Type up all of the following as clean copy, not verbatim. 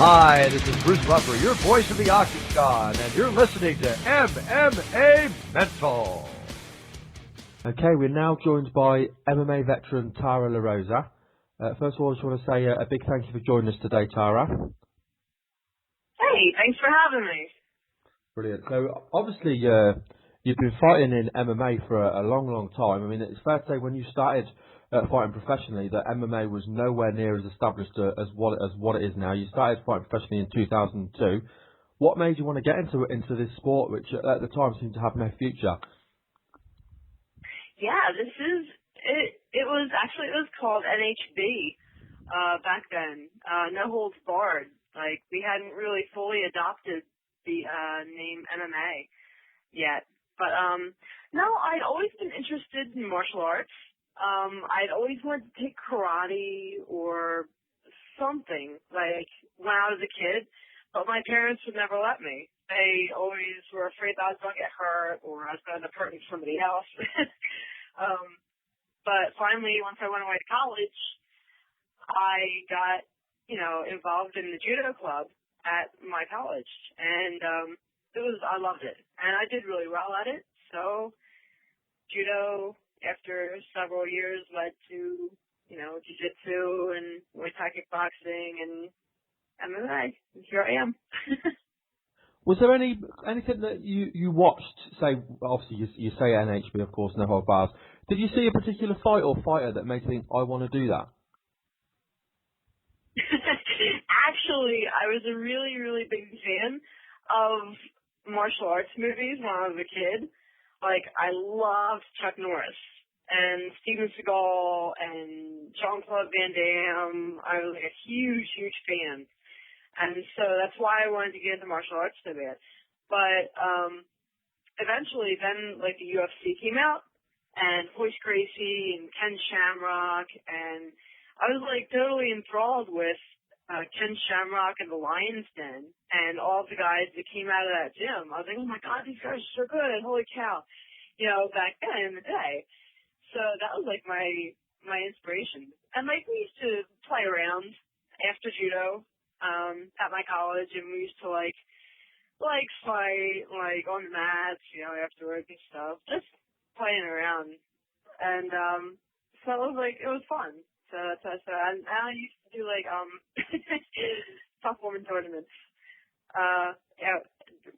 Hi, this is Bruce Buffer, your voice of the Octagon, and you're listening to MMA Mental. Okay, we're now joined by MMA veteran Tara LaRosa. First of all, I just want to say a big thank you for joining us today, Tara. Hey, thanks for having me. Brilliant. So, obviously, you've been fighting in MMA for a long, long time. I mean, it's fair to say when you started fighting professionally that MMA was nowhere near as established as what it is now. You started fighting professionally in 2002. What made you want to get into this sport, which at the time seemed to have no future? Yeah, this is it. It was called NHB back then. No holds barred. Like we hadn't really fully adopted the name MMA yet. But no, I'd always been interested in martial arts. I'd always wanted to take karate or something like when I was a kid, but my parents would never let me. They always were afraid that I was going to get hurt or I was going to end up hurting somebody else. But finally, once I went away to college, I got, involved in the judo club at my college, and I loved it, and I did really well at it. So judo, after several years, led to, jiu-jitsu and Muay Thai kickboxing and MMA. And here I am. Was there anything that you watched, say, obviously you say NHB, of course, no hold bars. Did you see a particular fight or fighter that made you think, I want to do that? Actually, I was a really, really big fan of martial arts movies when I was a kid. Like, I loved Chuck Norris and Steven Seagal and Jean-Claude Van Damme. I was like a huge, huge fan. And so that's why I wanted to get into martial arts so bad. But eventually then, like, the UFC came out, and Royce Gracie and Ken Shamrock, and I was, like, totally enthralled with Ken Shamrock and the Lion's Den and all the guys that came out of that gym. I was like, oh, my God, these guys are so good. Holy cow. Back then in the day. So that was, like, my inspiration. And, like, we used to play around after judo at my college, and we used to, like fight, like, on the mats, afterwards and stuff. Just playing around. And, so it was fun. So that's what I said. And I used to do, like, tough woman tournaments,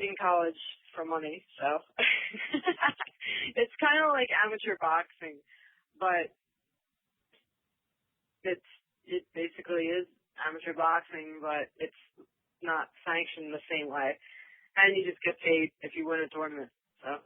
in college for money, so. It's kind of like amateur boxing, but it basically is amateur boxing, but it's not sanctioned the same way. And you just get paid if you win a tournament, so.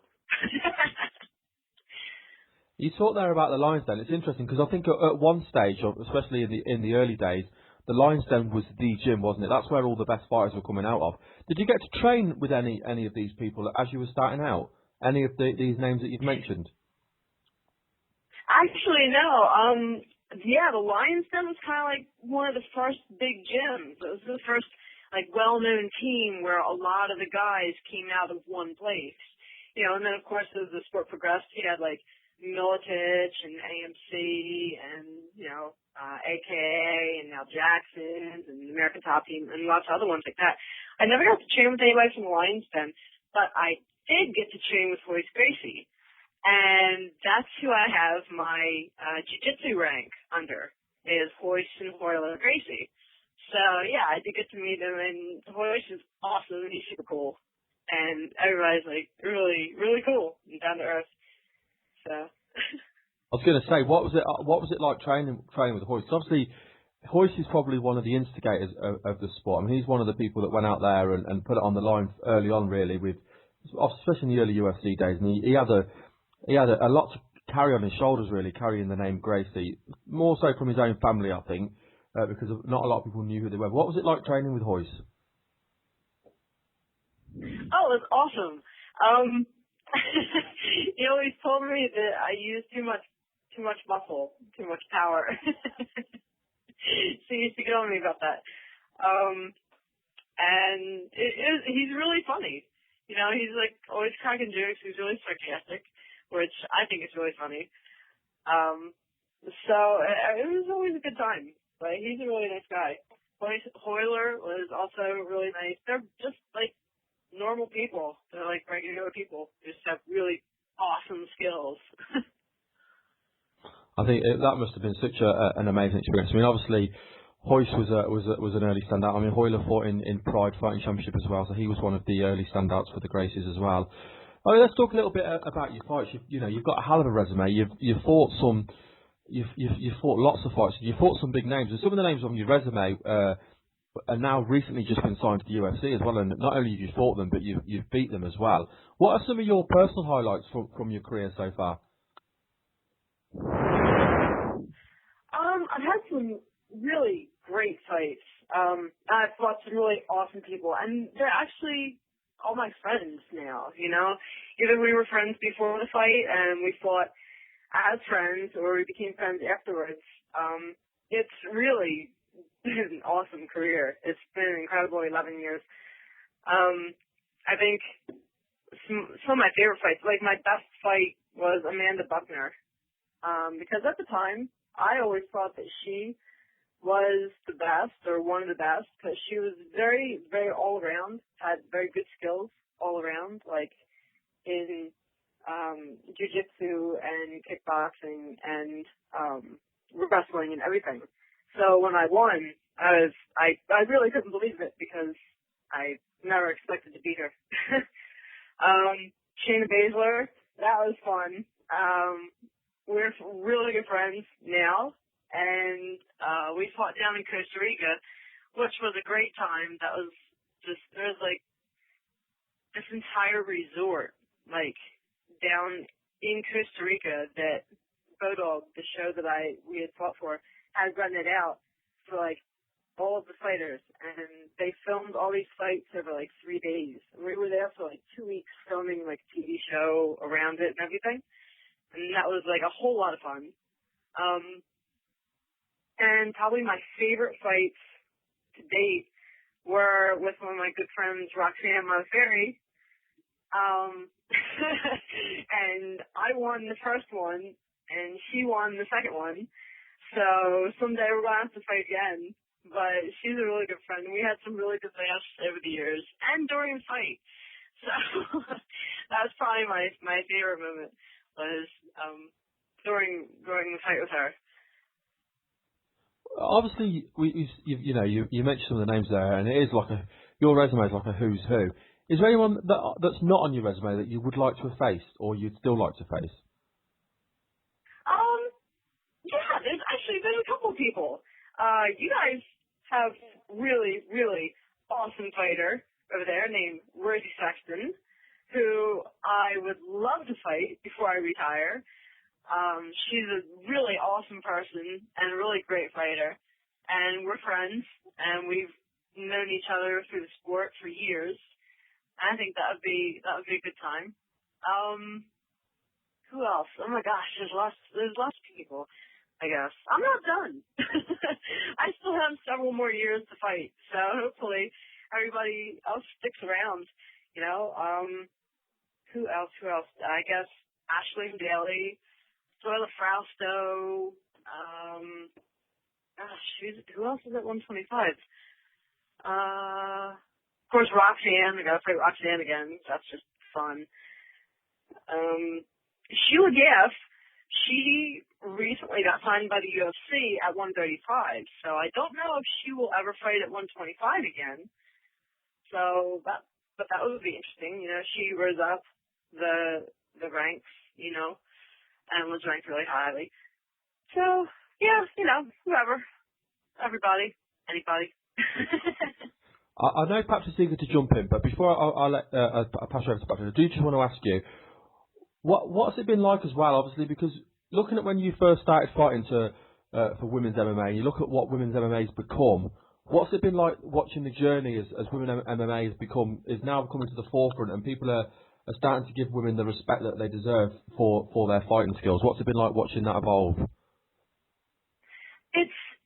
You talked there about the Lion's Den. It's interesting because I think at one stage, especially in the early days, the Lion's Den was the gym, wasn't it? That's where all the best fighters were coming out of. Did you get to train with any of these people as you were starting out? Any of these names that you've mentioned? Actually, no. Yeah, the Lion's Den was kind of like one of the first big gyms. It was the first, like, well-known team where a lot of the guys came out of one place. And then, of course, as the sport progressed, you had, like, Militich and AMC and, AKA and now Jackson's and the American Top Team and lots of other ones like that. I never got to train with anybody from the Lion's Den, but I did get to train with Royce Gracie. And that's who I have my jiu-jitsu rank under, is Royce and Royler Gracie. So, yeah, I did get to meet him, and Royce is awesome, and he's super cool. And everybody's, like, really, really cool and down to earth. So. I was going to say, what was it like training with Royce? Obviously, Royce is probably one of the instigators of the sport. I mean, he's one of the people that went out there and put it on the line early on, really, especially in the early UFC days. And he had a lot to carry on his shoulders, really, carrying the name Gracie, more so from his own family, I think, because not a lot of people knew who they were. What was it like training with Royce? Oh, it was awesome. He always told me that I used too much muscle, too much power. So he used to get on me about that. And he's really funny. He's, like, always cracking jokes. He's really sarcastic, which I think is really funny. So it was always a good time. But he's a really nice guy. Hoyler was also really nice. They're just like normal people. They're like regular people. They just have really awesome skills. I think that must have been such an amazing experience. I mean, obviously, Hoist was an early standout. I mean, Hoyler fought in Pride Fighting Championship as well, so he was one of the early standouts for the Gracies as well. I mean, let's talk a little bit about your fights. You've got a hell of a resume. You've fought some. You've fought lots of fights. You've fought some big names, and some of the names on your resume are now recently just been signed to the UFC as well. And not only have you fought them, but you've beat them as well. What are some of your personal highlights from your career so far? I've had some really great fights. I've fought some really awesome people, and they're actually all my friends now. Either we were friends before the fight and we fought as friends, or we became friends afterwards. It's really been an awesome career. It's been an incredible 11 years. I think some of my favorite fights, like my best fight was Amanda Buckner, because at the time I always thought that she was the best or one of the best, because she was very, very all around, had very good skills all around, like in jiu-jitsu and kickboxing and wrestling and everything. So when I won, I really couldn't believe it, because I never expected to beat her. Shayna Baszler, that was fun. We're really good friends now, and we fought down in Costa Rica, which was a great time. That was just, there was like this entire resort, like down in Costa Rica, that Bodog, the show that we had fought for, had rented out for like all of the fighters, and they filmed all these fights over like 3 days. And we were there for like 2 weeks filming like a TV show around it and everything, and that was like a whole lot of fun. And probably my favorite fights to date were with one of my good friends, Roxanne Modafferi. And I won the first one, and she won the second one. So someday we're going to have to fight again. But she's a really good friend. We had some really good laughs over the years and during the fight. So that's probably my favorite moment was during the fight with her. Obviously, you mentioned some of the names there, and it is like your resume is like a who's who. Is there anyone that's not on your resume that you would like to have faced, or you'd still like to face? Yeah, there's a couple people. You guys have really, really awesome fighter over there named Rosie Sexton, who I would love to fight before I retire. She's a really awesome person and a really great fighter, and we're friends, and we've known each other through the sport for years. I think that would be a good time. Who else? Oh my gosh, there's lots of people, I guess. I'm not done. I still have several more years to fight, so hopefully everybody else sticks around, Who else? I guess Ashley Daly, Zoila Frausto, who else is at 125? Of course, Roxanne. I gotta fight Roxanne again. That's just fun. Sheila Gaff, she recently got signed by the UFC at 135, so I don't know if she will ever fight at 125 again. So that would be interesting. She rose up the ranks, and was ranked really highly. So yeah, whoever, everybody, anybody. I know Patrick's eager to jump in, but before I'll pass you over to Patrick, I do just want to ask you, what's it been like as well, obviously, because looking at when you first started fighting for women's MMA, and you look at what women's MMA has become, what's it been like watching the journey as women's MMA is now coming to the forefront, and people are starting to give women the respect that they deserve for their fighting skills? What's it been like watching that evolve?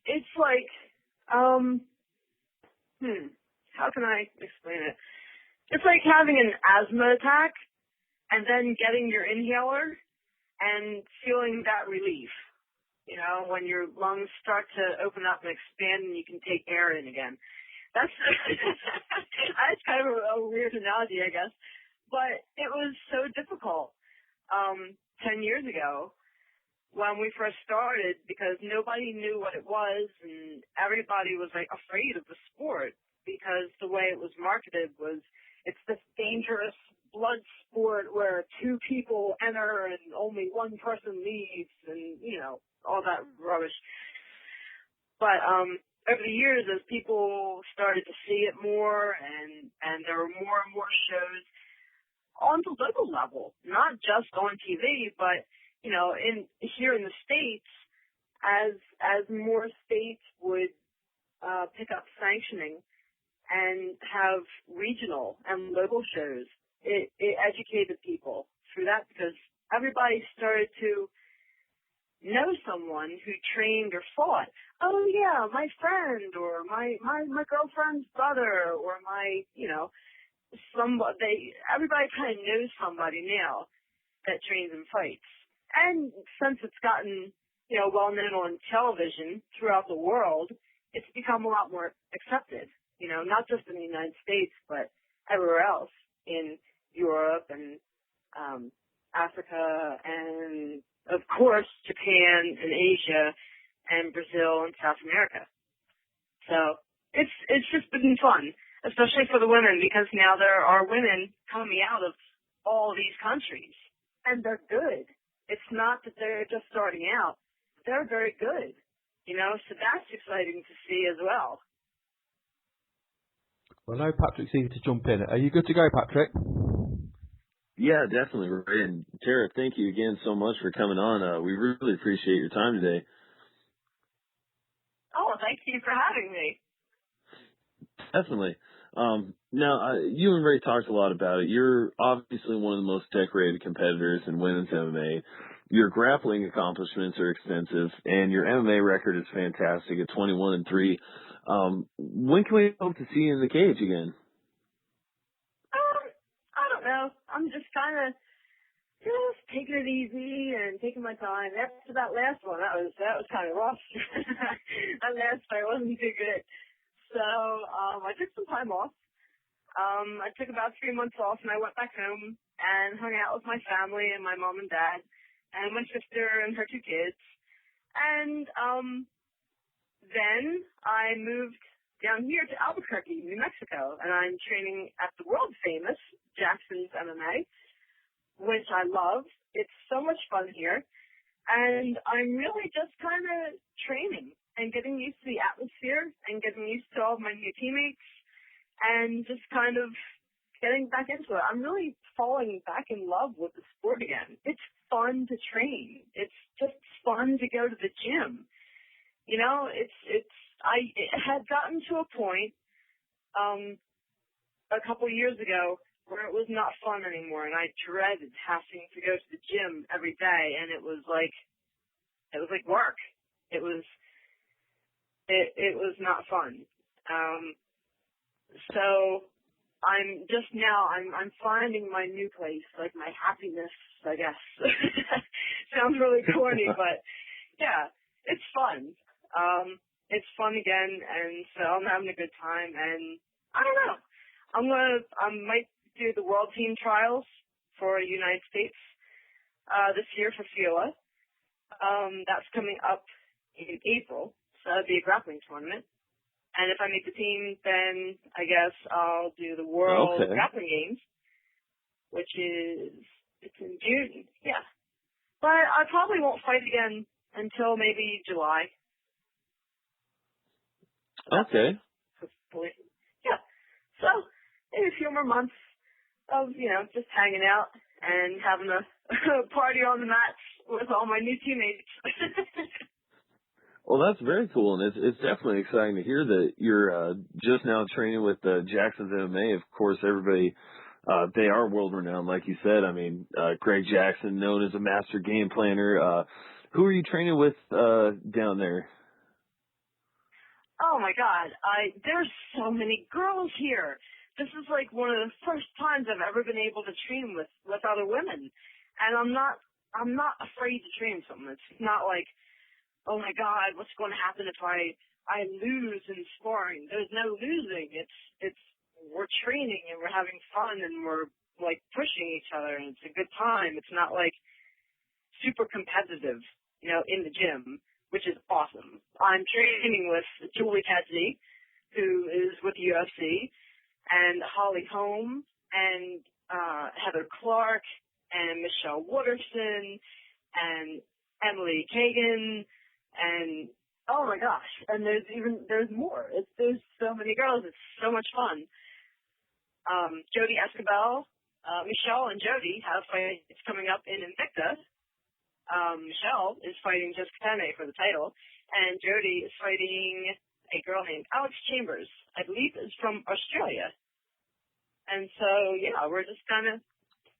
It's like, how can I explain it? It's like having an asthma attack and then getting your inhaler and feeling that relief. You know, when your lungs start to open up and expand and you can take air in again. That's that's kind of a weird analogy, I guess. But it was so difficult 10 years ago when we first started because nobody knew what it was and everybody was like afraid of the sport because the way it was marketed was it's this dangerous blood sport where two people enter and only one person leaves and, you know, all that rubbish. But over the years, as people started to see it more and there were more and more shows on the local level, not just on TV, but, you know, here in the States, as more states would pick up sanctioning and have regional and local shows, it educated people through that because everybody started to know someone who trained or fought. Oh yeah, my friend or my girlfriend's brother or my, you know, everybody kind of knows somebody now that trains and fights. And since it's gotten, you know, well known on television throughout the world, it's become a lot more accepted, you know, not just in the United States, but everywhere else in Europe and Africa and, of course, Japan and Asia and Brazil and South America. So it's just been fun, especially for the women, because now there are women coming out of all these countries, and they're good. It's not that they're just starting out. They're very good, you know, so that's exciting to see as well. Well, I know Patrick's eager to jump in. Are you good to go, Patrick? Yeah, definitely, Ray. And Tara, thank you again so much for coming on. We really appreciate your time today. Oh, thank you for having me. Definitely. Now, you and Ray talked a lot about it. You're obviously one of the most decorated competitors in women's MMA. Your grappling accomplishments are extensive, and your MMA record is fantastic at 21-3. When can we hope to see you in the cage again? I don't know. I'm just kind of just taking it easy and taking my time. After that last one, that was kind of rough. That last fight wasn't too good. So I took some time off. I took about 3 months off, and I went back home and hung out with my family and my mom and dad and my sister and her 2 kids. And then I moved down here to Albuquerque, New Mexico, and I'm training at the world famous Jackson's MMA, which I love. It's so much fun here. And I'm really just kind of training and getting used to the atmosphere and getting used to all of my new teammates and just kind of getting back into it. I'm really falling back in love with the sport again. It's fun to train. It's just fun to go to the gym. You know, it had gotten to a point a couple years ago where it was not fun anymore, and I dreaded having to go to the gym every day, and it was like work. It was not fun. So I'm just now I'm finding my new place, like my happiness, I guess. Sounds really corny, but yeah, it's fun. It's fun again, and so I'm having a good time, and I don't know. I might do the World Team Trials for the United States this year for FILA. That's coming up in April, so that'd be a grappling tournament. And if I make the team, then I guess I'll do the World Grappling Games, which it's in June. Yeah, but I probably won't fight again until maybe July. Okay. Hopefully. Yeah. So maybe a few more months of, you know, just hanging out and having a party on the mats with all my new teammates. Well, that's very cool, and it's definitely exciting to hear that you're just now training with Jackson's MMA. Of course, everybody, they are world-renowned, like you said. I mean, Greg Jackson, known as a master game planner. Who are you training with down there? Oh my God, there's so many girls here. This is like one of the first times I've ever been able to train with other women, and I'm not afraid to train with them. It's not like, oh my God, what's going to happen if I lose in sparring? There's no losing. We're training and we're having fun and we're like pushing each other and it's a good time. It's not like super competitive, in the gym, which is awesome. I'm training with Julie Cassidy, who is with the UFC, and Holly Holm, and Heather Clark, and Michelle Waterson, and Emily Kagan, and oh my gosh, and there's more. There's so many girls. It's so much fun. Jody Escabel, Michelle and Jody have fights coming up in Invicta. Michelle is fighting Jessica Tame for the title, and Jody is fighting a girl named Alex Chambers, I believe is from Australia. And so, yeah, we're just kind of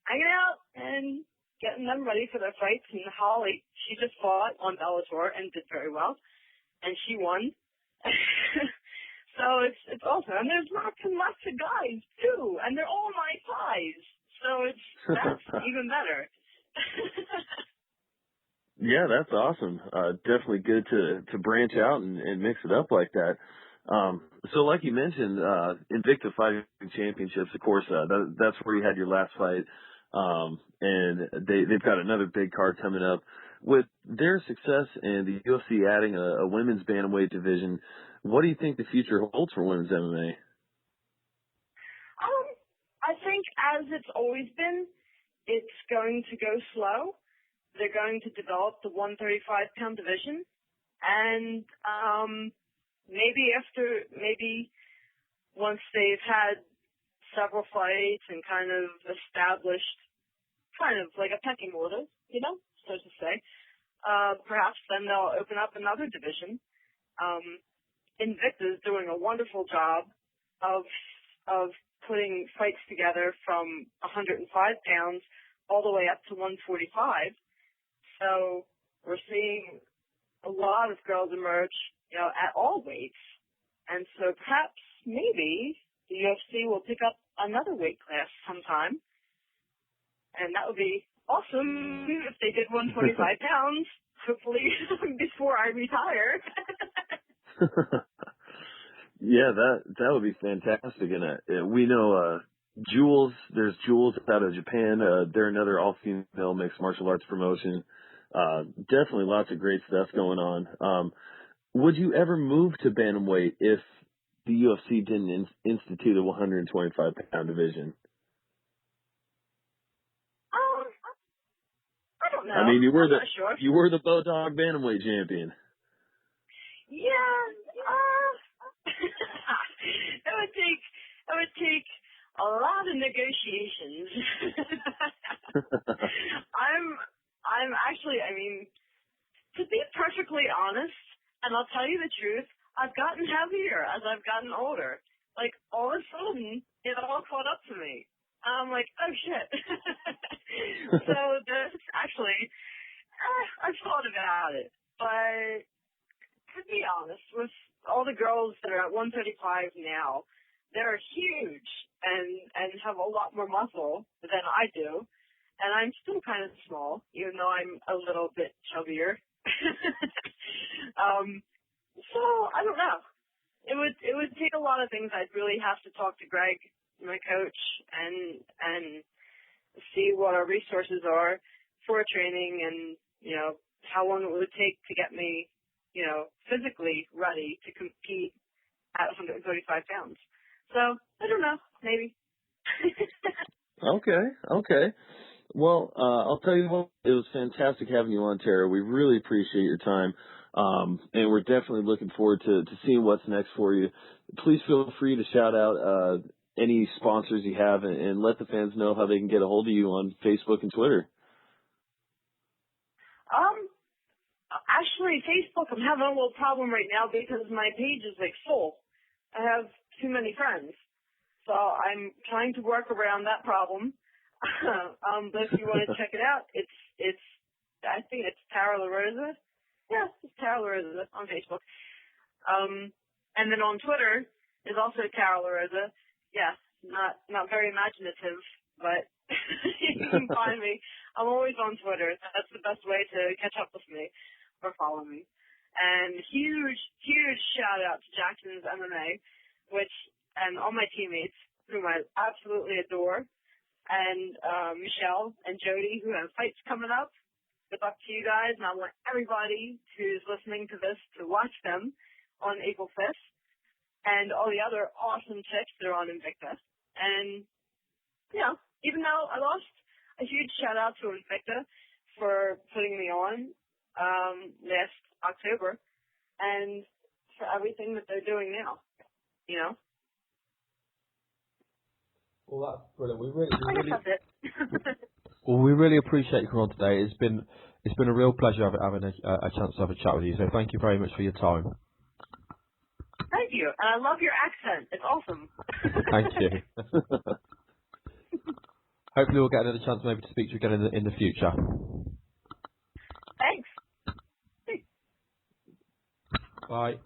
hanging out and getting them ready for their fights. And Holly, she just fought on Bellator and did very well, and she won. So it's awesome. And there's lots and lots of guys, too, and they're all my size. So that's even better. Yeah, that's awesome. Definitely good to branch out and mix it up like that. So like you mentioned, Invicta Fighting Championships, of course, that's where you had your last fight. And they've got another big card coming up. With their success and the UFC adding a women's bantamweight division, what do you think the future holds for women's MMA? I think as it's always been, it's going to go slow. They're going to develop the 135-pound division, and maybe once they've had several fights and kind of established kind of like a pecking order, so to say, perhaps then they'll open up another division. Invicta is doing a wonderful job of putting fights together from 105 pounds all the way up to 145. So we're seeing a lot of girls emerge, at all weights. And so perhaps maybe the UFC will pick up another weight class sometime. And that would be awesome if they did 125 pounds, hopefully before I retire. Yeah, that would be fantastic. And we know Jules, there's Jules out of Japan. They're another all-female mixed martial arts promotion. Definitely lots of great stuff going on. Would you ever move to bantamweight if the UFC didn't institute a 125-pound division? I don't know. I mean, you were sure. you were the Bodog bantamweight champion. Yeah. It would take a lot of negotiations. I'm actually, to be perfectly honest, and I'll tell you the truth, I've gotten heavier as I've gotten older. Like, all of a sudden, it all caught up to me. I'm like, oh shit. So this actually, I've thought about it. But to be honest, with all the girls that are at 135 now, they're huge and have a lot more muscle than I do. And I'm still kind of small, even though I'm a little bit chubbier. So I don't know. It would take a lot of things. I'd really have to talk to Greg, my coach, and see what our resources are for training and, how long it would take to get me, physically ready to compete at 135 pounds. So I don't know, maybe. Okay. Well, I'll tell you what, it was fantastic having you on, Tara. We really appreciate your time. And we're definitely looking forward to seeing what's next for you. Please feel free to shout out any sponsors you have and let the fans know how they can get a hold of you on Facebook and Twitter. Actually, Facebook, I'm having a little problem right now because my page is like full. I have too many friends. So I'm trying to work around that problem. But if you want to check it out, I think it's Tara LaRosa. Yeah, it's Tara LaRosa on Facebook. And then on Twitter is also Tara LaRosa. Yeah, not very imaginative, but you can find me. I'm always on Twitter. That's the best way to catch up with me or follow me. And huge shout out to Jackson's MMA, and all my teammates, whom I absolutely adore, and Michelle and Jody, who have fights coming up. Good luck to you guys, and I want everybody who's listening to this to watch them on April 5th, and all the other awesome chicks that are on Invicta. And, even though I lost, a huge shout out to Invicta for putting me on last October, and for everything that they're doing now, Well, that's brilliant. I guess that's it. Well, we really appreciate you coming on today. It's been a real pleasure having a chance to have a chat with you. So thank you very much for your time. Thank you. And I love your accent. It's awesome. Thank you. Hopefully we'll get another chance maybe to speak to you again in the future. Thanks. Bye.